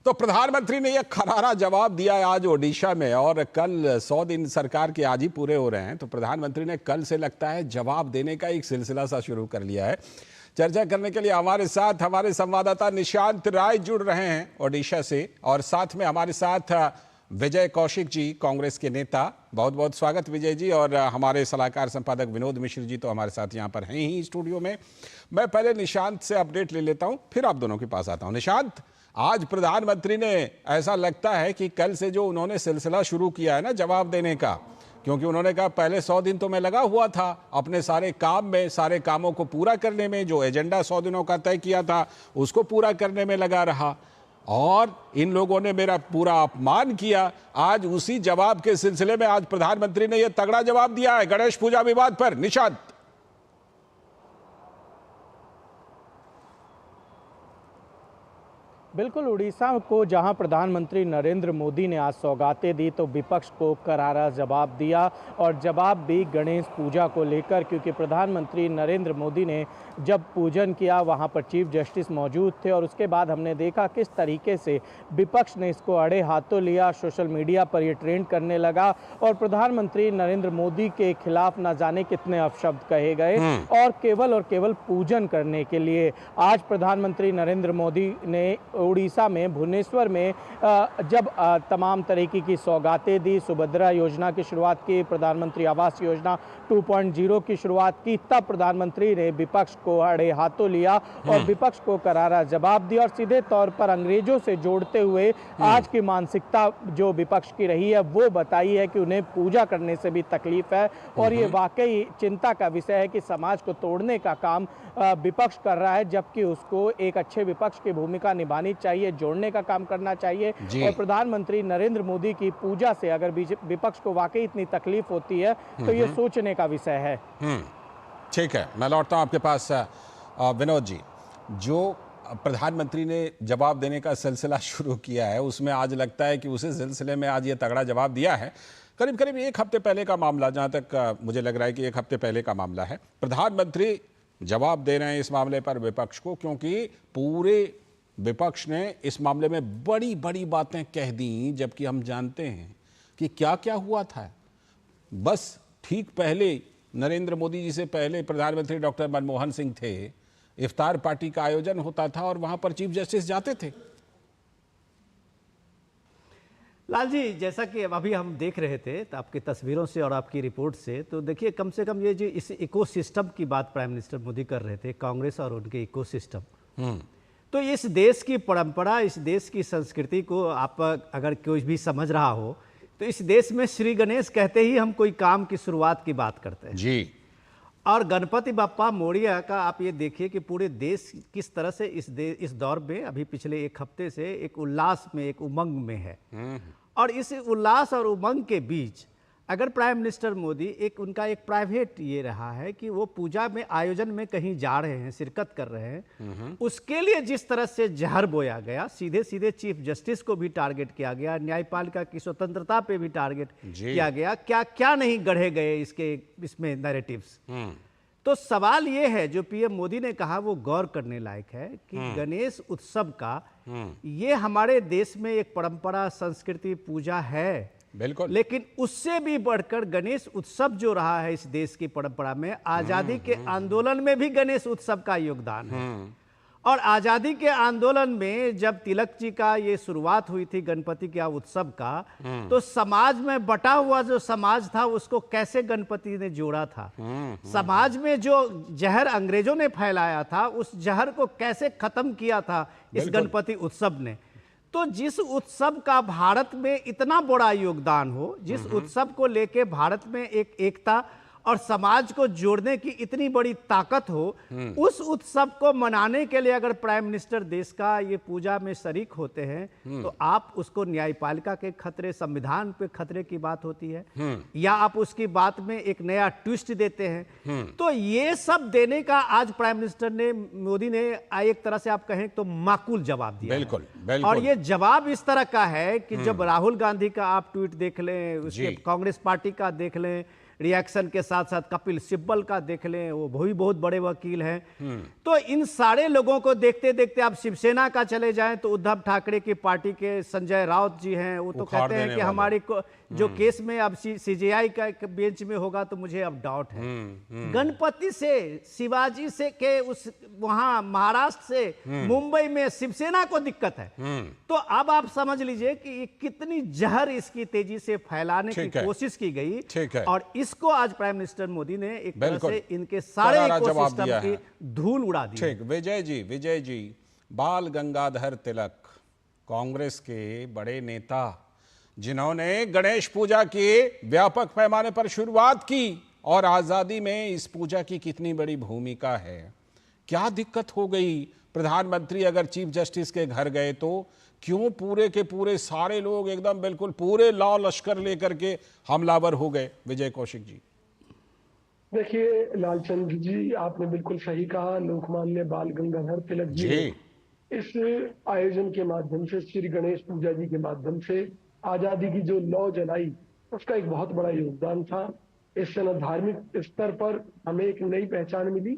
तो प्रधानमंत्री ने यह करारा जवाब दिया है आज ओडिशा में, और कल 100 दिन सरकार के आज ही पूरे हो रहे हैं। तो प्रधानमंत्री ने कल से लगता है जवाब देने का एक सिलसिला सा शुरू कर लिया है। चर्चा करने के लिए हमारे साथ हमारे संवाददाता निशांत राय जुड़ रहे हैं ओडिशा से, और साथ में हमारे साथ विजय कौशिक जी, कांग्रेस के नेता। बहुत बहुत स्वागत विजय जी। और हमारे सलाहकार संपादक विनोद मिश्र जी तो हमारे साथ यहाँ पर हैं ही स्टूडियो में। मैं पहले निशांत से अपडेट ले लेता हूँ, फिर आप दोनों के पास आता हूँ। निशांत, आज प्रधानमंत्री ने ऐसा लगता है कि कल से जो उन्होंने सिलसिला शुरू किया है ना जवाब देने का, क्योंकि उन्होंने कहा पहले 100 दिन तो मैं लगा हुआ था अपने सारे काम में, सारे कामों को पूरा करने में, जो एजेंडा 100 दिनों का तय किया था उसको पूरा करने में लगा रहा, और इन लोगों ने मेरा पूरा अपमान किया। आज उसी जवाब के सिलसिले में आज प्रधानमंत्री ने यह तगड़ा जवाब दिया है गणेश पूजा विवाद पर। निशांत, बिल्कुल, उड़ीसा को जहां प्रधानमंत्री नरेंद्र मोदी ने आज सौगातें दी तो विपक्ष को करारा जवाब दिया, और जवाब भी गणेश पूजा को लेकर, क्योंकि प्रधानमंत्री नरेंद्र मोदी ने जब पूजन किया वहां पर चीफ जस्टिस मौजूद थे, और उसके बाद हमने देखा किस तरीके से विपक्ष ने इसको अड़े हाथों लिया। सोशल मीडिया पर ये ट्रेंड करने लगा और प्रधानमंत्री नरेंद्र मोदी के खिलाफ न जाने कितने अपशब्द कहे गए, और केवल पूजन करने के लिए आज प्रधानमंत्री नरेंद्र मोदी ने उड़ीसा में भुवनेश्वर में जब तमाम तरीके की सौगातें दी, सुभद्रा योजना की शुरुआत की, प्रधानमंत्री आवास योजना 2.0 की शुरुआत की, तब प्रधानमंत्री ने विपक्ष को अड़े हाथों लिया और विपक्ष को करारा जवाब दिया, और सीधे तौर पर अंग्रेजों से जोड़ते हुए आज की मानसिकता जो विपक्ष की रही है वो बताई है कि उन्हें पूजा करने से भी तकलीफ है, और ये वाकई चिंता का विषय है कि समाज को तोड़ने का काम विपक्ष कर रहा है, जबकि उसको एक अच्छे विपक्ष की भूमिका निभानी चाहिए, जोड़ने का काम करना चाहिए। और प्रधानमंत्री नरेंद्र मोदी की पूजा से अगर विपक्ष को वाकई इतनी तकलीफ होती है तो ये सोचने का विषय है। ठीक है, मैं लौटता हूं आपके पास विनोद जी। जो प्रधानमंत्री ने जवाब देने का सिलसिला शुरू किया है उसमें आज लगता है कि उसी सिलसिले में आज ये तगड़ा जवाब दिया है। करीब करीब एक हफ्ते पहले का मामला, जहां तक मुझे लग रहा है कि एक हफ्ते पहले का मामला है। प्रधानमंत्री जवाब दे रहे हैं इस मामले पर विपक्ष को, क्योंकि पूरे विपक्ष ने इस मामले में बड़ी बड़ी बातें कह दी, जबकि हम जानते हैं कि क्या क्या हुआ था। बस ठीक पहले नरेंद्र मोदी जी से पहले प्रधानमंत्री डॉक्टर मनमोहन सिंह थे, इफ्तार पार्टी का आयोजन होता था और वहां पर चीफ जस्टिस जाते थे। लाल जी, जैसा कि अभी हम देख रहे थे तो आपकी तस्वीरों से और आपकी रिपोर्ट से, तो देखिए कम से कम ये जो इस इकोसिस्टम की बात प्राइम मिनिस्टर मोदी कर रहे थे, कांग्रेस और उनके इकोसिस्टम, तो इस देश की परंपरा, इस देश की संस्कृति को आप अगर कोई भी समझ रहा हो तो इस देश में श्री गणेश कहते ही हम कोई काम की शुरुआत की बात करते हैं जी। और गणपति बप्पा मोरिया का आप ये देखिए कि पूरे देश किस तरह से इस दौर में अभी पिछले एक हफ्ते से एक उल्लास में, एक उमंग में है। और इस उल्लास और उमंग के बीच अगर प्राइम मिनिस्टर मोदी उनका एक प्राइवेट ये रहा है कि वो पूजा में, आयोजन में कहीं जा रहे हैं, शिरकत कर रहे हैं, उसके लिए जिस तरह से जहर बोया गया, सीधे सीधे चीफ जस्टिस को भी टारगेट किया गया, न्यायपालिका की स्वतंत्रता पे भी टारगेट किया गया, क्या क्या नहीं गढ़े गए इसमें नैरेटिव्स। तो सवाल ये है जो पीएम मोदी ने कहा वो गौर करने लायक है कि गणेश उत्सव का ये हमारे देश में एक परंपरा, संस्कृति, पूजा है, बिल्कुल, लेकिन उससे भी बढ़कर गणेश उत्सव जो रहा है इस देश की परंपरा में, आजादी के आंदोलन में भी गणेश उत्सव का योगदान है। और आजादी के आंदोलन में जब तिलक जी का ये शुरुआत हुई थी गणपति के उत्सव का, तो समाज में बटा हुआ जो समाज था उसको कैसे गणपति ने जोड़ा था, समाज में जो जहर अंग्रेजों ने फैलाया था उस जहर को कैसे खत्म किया था इस गणपति उत्सव ने। तो जिस उत्सव का भारत में इतना बड़ा योगदान हो, जिस उत्सव को लेके भारत में एक एकता और समाज को जोड़ने की इतनी बड़ी ताकत हो, उस उत्सव को मनाने के लिए अगर प्राइम मिनिस्टर देश का ये पूजा में शरीक होते हैं तो आप उसको न्यायपालिका के खतरे, संविधान पे खतरे की बात होती है, या आप उसकी बात में एक नया ट्विस्ट देते हैं। तो ये सब देने का आज प्राइम मिनिस्टर ने, मोदी ने एक तरह से आप कहें तो माकूल जवाब दिया। बिल्कुल, बिल्कुल। और ये जवाब इस तरह का है कि जब राहुल गांधी का आप ट्वीट देख लें, उसके कांग्रेस पार्टी का देख लें, रिएक्शन के साथ साथ कपिल सिब्बल का देख लें, वो भी बहुत बड़े वकील हैं। तो इन सारे लोगों को देखते देखते आप शिवसेना का चले जाएं तो उद्धव ठाकरे की पार्टी के संजय राउत जी हैं, वो तो कहते हैं कि हमारी जो केस में अब सीजेआई का बेंच में होगा तो मुझे अब डाउट है। गणपति से, शिवाजी से के उस वहां महाराष्ट्र से मुंबई में शिवसेना को दिक्कत है। तो अब आप समझ लीजिए कि कितनी जहर इसकी तेजी से फैलाने की कोशिश की गई, और इसको आज प्राइम मिनिस्टर मोदी ने एक तरह से इनके सारे इकोसिस्टम की धूल उड़ा दी। ठीक, विजय जी, बाल गंगाधर तिलक, कांग्रेस के बड़े नेता जिन्होंने गणेश पूजा की व्यापक पैमाने पर शुरुआत की, और आजादी में इस पूजा की कितनी बड़ी भूमिका है। क्या दिक्कत हो गई? प्रधानमंत्री अगर चीफ जस्टिस के घर गए तो क्यों पूरे के पूरे सारे लोग एकदम बिल्कुल पूरे लाव लश्कर लेकर के हमलावर हो गए? विजय कौशिक जी। देखिए लालचंद जी, आपने बिल्कुल सही कहा। लोकमान्य बाल गंगाधर तिलक जी इस आयोजन के माध्यम से, श्री गणेश पूजा जी के माध्यम से आजादी की जो लौ जलाई, उसका एक बहुत बड़ा योगदान था। इससे न धार्मिक स्तर पर हमें एक नई पहचान मिली,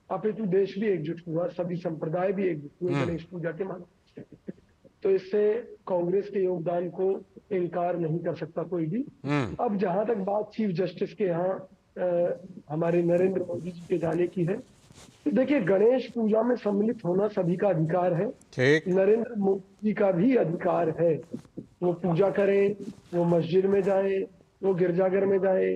अपितु देश भी एकजुट हुआ, सभी संप्रदाय भी एकजुट हुए गणेश पूजा के माध्यम से। तो इससे कांग्रेस के योगदान को इनकार नहीं कर सकता कोई भी। अब जहां तक बात चीफ जस्टिस के यहाँ हमारे नरेंद्र मोदी जी के जाने की है, तो देखिए गणेश पूजा में सम्मिलित होना सभी का अधिकार है। नरेंद्र मोदी जी का भी अधिकार है, वो पूजा करें, वो मस्जिद में जाए, वो गिरजाघर में जाए,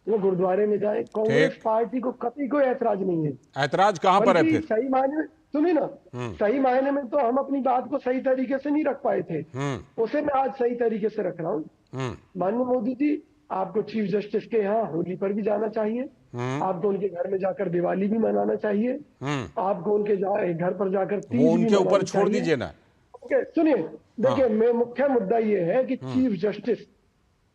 वो गुरुद्वारे में जाए। कांग्रेस पार्टी को कभी कोई ऐतराज नहीं है। ऐतराज कहां पर है फिर? सही मायने में सुनिए ना, सही मायने में तो हम अपनी बात को सही तरीके से नहीं रख पाए थे, उसे मैं आज सही तरीके से रख रहा हूँ। माननीय मोदी जी, आपको चीफ जस्टिस के यहाँ होली पर भी जाना चाहिए, आपको उनके घर में जाकर दिवाली भी मनाना चाहिए, आपको उनके घर पर जाकर तीज भी उनके ऊपर छोड़ दीजिए ना। सुनिए, देखिए मुख्य मुद्दा ये है कि चीफ जस्टिस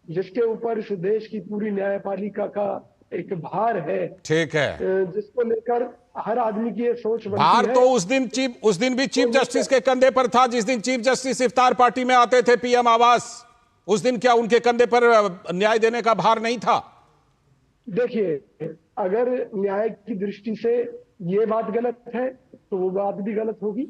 जिसके ऊपर इस देश की पूरी न्यायपालिका का एक भार है, ठीक है, जिसको लेकर हर आदमी की ये सोच भार तो उस दिन भी चीफ जस्टिस के कंधे पर था, जिस दिन चीफ जस्टिस इफ्तार पार्टी में आते थे पीएम आवास। उस दिन क्या उनके कंधे पर न्याय देने का भार नहीं था? देखिए, अगर न्याय की दृष्टि से ये बात गलत है तो वो बात भी गलत होगी।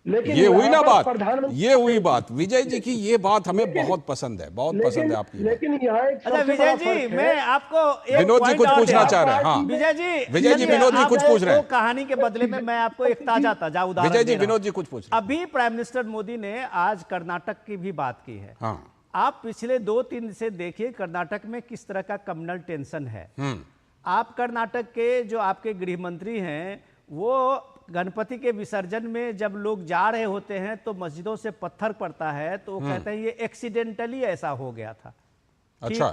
लेकिन ये हुई ना बात, ये हुई बात विजय जी की, ये बात हमें बहुत पसंद है, बहुत पसंद है आपकी। लेकिन यहाँ एक विजय जी, मैं आपको विनोद जी कुछ पूछना चाह रहे हैं। हाँ विजय जी विनोद जी कुछ पूछ रहे हैं। कहानी के बदले में मैं आपको एक ताजा उदाहरण विजय जी, विनोद जी कुछ पूछ रहे हैं। अभी प्राइम मिनिस्टर मोदी ने आज कर्नाटक की भी बात की है। हाँ, आप पिछले 2-3 दिन से देखिए कर्नाटक में किस तरह का कम्युनल टेंशन है। आप कर्नाटक के जो आपके गृह मंत्री हैं, वो गणपति के विसर्जन में जब लोग जा रहे होते हैं तो मस्जिदों से पत्थर पड़ता है, तो वो कहते हैं ये एक्सीडेंटली ऐसा हो गया था। अच्छा,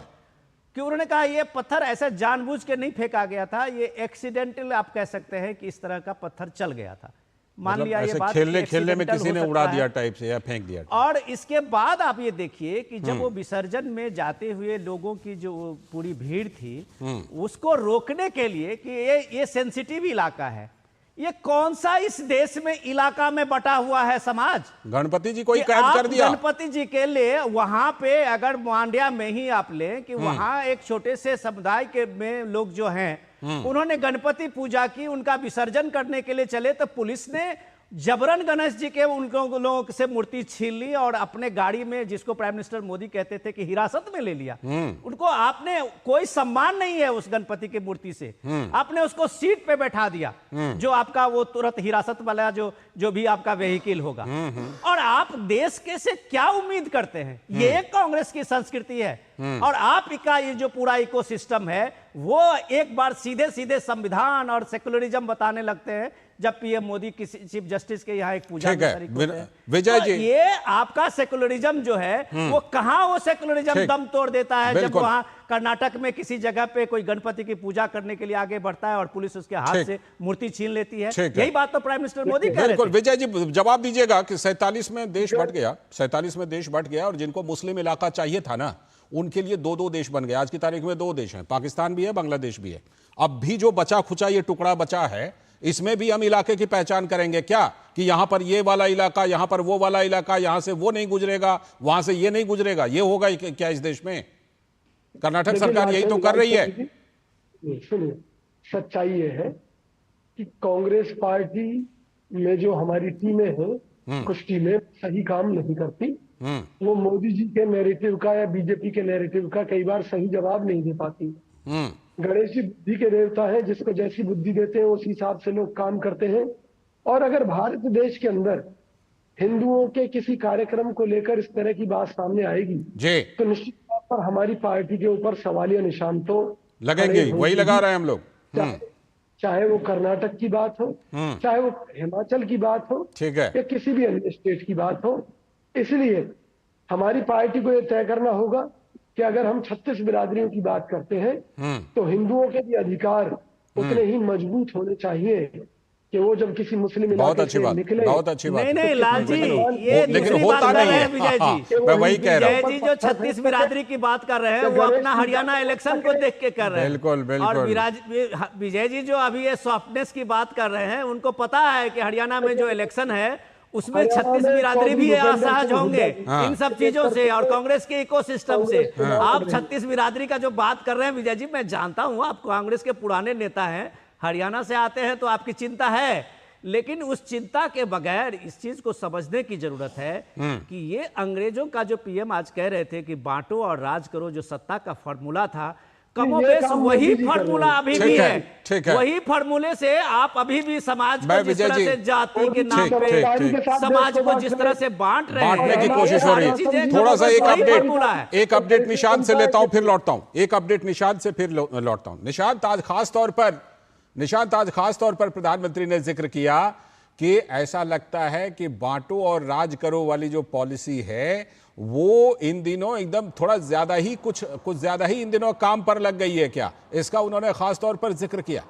कि उन्होंने कहा ये पत्थर ऐसा जानबूझ के नहीं फेंका गया था, ये एक्सीडेंटल आप कह सकते हैं कि इस तरह का पत्थर चल गया था। मान लिया ये बात खेलने में किसी ने उड़ा दिया टाइप से या फेंक दिया। और इसके बाद आप ये देखिए कि जब वो विसर्जन में जाते हुए लोगों की जो पूरी भीड़ थी, उसको रोकने के लिए कि ये सेंसिटिव इलाका है, ये कौन सा इस देश में इलाका में बटा हुआ है समाज? गणपति जी को ही कैद कर दिया। गणपति जी के लिए वहां पे अगर मांड्या में ही आप लें कि वहां एक छोटे से समुदाय के में लोग जो हैं, उन्होंने गणपति पूजा की, उनका विसर्जन करने के लिए चले तो पुलिस ने जबरन गणेश जी के उन लोगों से मूर्ति छीन ली और अपने गाड़ी में, जिसको प्राइम मिनिस्टर मोदी कहते थे कि हिरासत में ले लिया। उनको आपने कोई सम्मान नहीं है उस गणपति की मूर्ति से, आपने उसको सीट पे बैठा दिया, जो आपका वो तुरंत हिरासत वाला जो भी आपका वेहिकल होगा। और आप देश के से क्या उम्मीद करते हैं? ये कांग्रेस की संस्कृति है। और आपका ये जो पूरा इकोसिस्टम है, वो एक बार सीधे सीधे संविधान और सेकुलरिज्म बताने लगते हैं जब पीएम मोदी किसी चीफ जस्टिस के यहाँ एक पूजा विजय जी, ये आपका सेकुलरिज्म जो है वो कहां वो सेकुलरिज्म दम तोड़ देता है जब वहां कर्नाटक में किसी जगह पे कोई गणपति की पूजा करने के लिए आगे बढ़ता है और पुलिस उसके हाथ से मूर्ति छीन लेती है। यही बात तो प्राइम मिनिस्टर मोदी कह रहे थे। विजय जी जवाब दीजिएगा कि 47 में देश बट गया, 47 में देश बट गया, और जिनको मुस्लिम इलाका चाहिए था ना, उनके लिए 2-2 देश बन गए। आज की तारीख में 2 देश हैं, पाकिस्तान भी है, बांग्लादेश भी है। अब भी जो बचा खुचा ये टुकड़ा बचा है, इसमें भी हम इलाके की पहचान करेंगे क्या कि यहां पर ये वाला इलाका, यहां पर वो वाला इलाका, यहां से वो नहीं गुजरेगा, वहां से ये नहीं गुजरेगा, ये होगा क्या इस देश में? कर्नाटक देखिए, सरकार यही तो कर रही है। सुनिए, सच्चाई ये है कि कांग्रेस पार्टी में जो हमारी टीमें हैं, कुछ टीमें सही काम नहीं करती। वो मोदी जी के नैरेटिव का या बीजेपी के नैरेटिव का कई बार सही जवाब नहीं दे पाती। गणेश जी बुद्धि के देवता है, जिसको जैसी बुद्धि देते हैं उस हिसाब से लोग काम करते हैं। और अगर भारत देश के अंदर हिंदुओं के किसी कार्यक्रम को लेकर इस तरह की बात सामने आएगी जी, तो निश्चित तौर पर हमारी पार्टी के ऊपर सवालिया निशान तो लगेंगे ही, वही लगा रहे हैं हम लोग। चाहे वो कर्नाटक की बात हो, चाहे वो हिमाचल की बात हो, ठीक है। या किसी भी अन्य स्टेट की बात हो। इसलिए हमारी पार्टी को यह तय करना होगा कि अगर हम 36 बिरादरियों की बात करते हैं तो हिंदुओं के भी अधिकार उतने ही मजबूत होने चाहिए कि वो जब किसी मुस्लिम बहुत इलाके अच्छी से बात, निकले। बहुत अच्छी बात। नहीं नहीं लाल जी, ये लेकिन दूसरी होता बात कर नहीं रहे है। हैं विजय जी। मैं वही कह रहा हूँ। विजय जी जो 36 बिरादरी की बात कर रहे हैं वो अपना हरियाणा इलेक्शन को देख के कर रहे हैं। बिल्कुल, बिल्कुल। और विजय जी जो अभी ये सॉफ्टनेस की बात कर रहे हैं, उनको पता है कि हरियाणा में जो इलेक्शन है उसमें 36 बिरादरी भी असहज होंगे इन सब चीजों से और कांग्रेस के इकोसिस्टम से। आप 36 बिरादरी का जो बात कर रहे हैं विजय जी, मैं जानता हूं आप कांग्रेस के पुराने नेता हैं, हरियाणा से आते हैं तो आपकी चिंता है, लेकिन उस चिंता के बगैर इस चीज को समझने की जरूरत है कि ये अंग्रेजों का जो पीएम आज कह रहे थे कि बांटो और राज करो, जो सत्ता का फॉर्मूला था, कमोबेश वही फॉर्मूला अभी भी है। ठीक है। वही फॉर्मूले से आप अभी भी समाज मैं को जिस विजय तरह जी- से जाति के नाम ठीक, पे ठीक। समाज को जिस तरह से बांट रहे हैं, बांटने की ये कोशिश हो रही सारी चीजें है। थोड़ा सा एक वही अपडेट, फॉर्मूला है। एक अपडेट निशांत से लेता हूं, फिर लौटता हूं। एक अपडेट निशांत से फिर लौटता हूं। निशांत, आज खास तौर पर प्रधानमंत्री ने जिक्र किया कि ऐसा लगता है कि बांटो और राज करो वाली जो पॉलिसी है वो इन दिनों एकदम थोड़ा ज्यादा ही कुछ ज्यादा ही इन दिनों काम पर लग गई है क्या? इसका उन्होंने खास तौर पर जिक्र किया।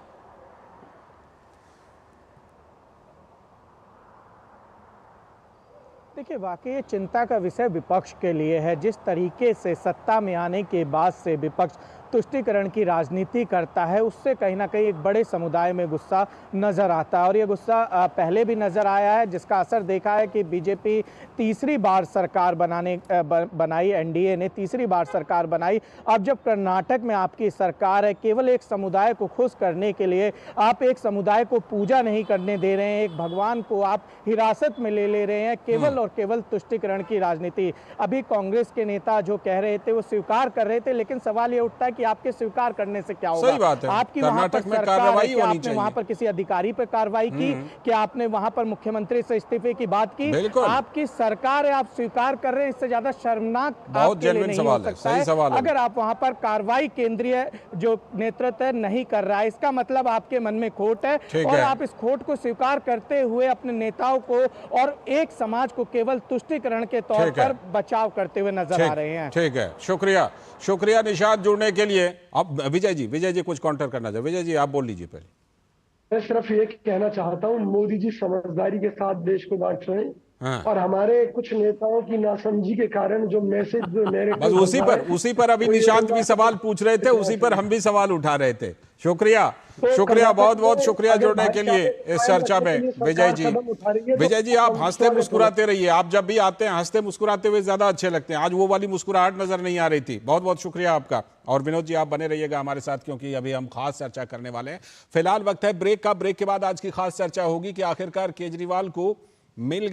देखिए, वाकई ये चिंता का विषय विपक्ष के लिए है। जिस तरीके से सत्ता में आने के बाद से विपक्ष तुष्टीकरण की राजनीति करता है, उससे कहीं ना कहीं एक बड़े समुदाय में गुस्सा नज़र आता है और ये गुस्सा पहले भी नज़र आया है, जिसका असर देखा है कि बीजेपी तीसरी बार सरकार बनाई, एनडीए ने तीसरी बार सरकार बनाई। अब जब कर्नाटक में आपकी सरकार है, केवल एक समुदाय को खुश करने के लिए आप एक समुदाय को पूजा नहीं करने दे रहे हैं, एक भगवान को आप हिरासत में ले रहे हैं, केवल और केवल तुष्टीकरण की राजनीति। अभी कांग्रेस के नेता जो कह रहे थे वो स्वीकार कर रहे थे, लेकिन सवाल ये उठता है कि आपके स्वीकार करने से क्या होगा? सही बात है। आपकी वहां पर कर्नाटक में सरकार है, कार्रवाई क्या होनी आपने वहां पर किसी अधिकारी पर कार्रवाई की? क्या आपने वहां पर मुख्यमंत्री से इस्तीफे की बात की? बिल्कुल। आपकी सरकार है, आप स्वीकार कर रहे हैं, इससे ज्यादा शर्मनाक बहुत आपके लिए जेन्युइन नहीं सवाल हो है, सकता सही है सवाल है। अगर आप वहां पर कार्रवाई केंद्रीय जो नेतृत्व है नहीं कर रहा है। इसका मतलब आपके मन में खोट है ठीक और है। आप इस खोट को स्वीकार करते हुए अपने नेताओं को और एक समाज को केवल तुष्टीकरण के तौर ठीक है। पर बचाव करते हुए नजर आ रहे हैं। ठीक है, शुक्रिया निशांत जुड़ने के लिए। अब विजय जी कुछ काउंटर करना चाहिए। विजय जी आप बोल लीजिए पहले। मैं सिर्फ ये कहना चाहता हूँ, मोदी जी समझदारी के साथ देश को बांट रहे हैं। हाँ। और हमारे कुछ नेताओं की नासमझी के कारण जो मैसेज जो बस उसी पर अभी निशांत भी सवाल पूछ रहे थे, उसी पर हम भी सवाल उठा रहे थे। शुक्रिया, बहुत शुक्रिया जुड़ने के लिए इस चर्चा में विजय जी आप हंसते मुस्कुराते रहिए। आप जब भी आते हैं हंसते मुस्कुराते हुए ज्यादा अच्छे लगते हैं। आज वो वाली मुस्कुराहट नजर नहीं आ रही थी। बहुत शुक्रिया आपका। और विनोद जी आप बने रहिएगा हमारे साथ, क्योंकि अभी हम खास चर्चा करने वाले हैं। फिलहाल वक्त है ब्रेक का। ब्रेक के बाद आज की खास चर्चा होगी कि आखिरकार केजरीवाल को मिल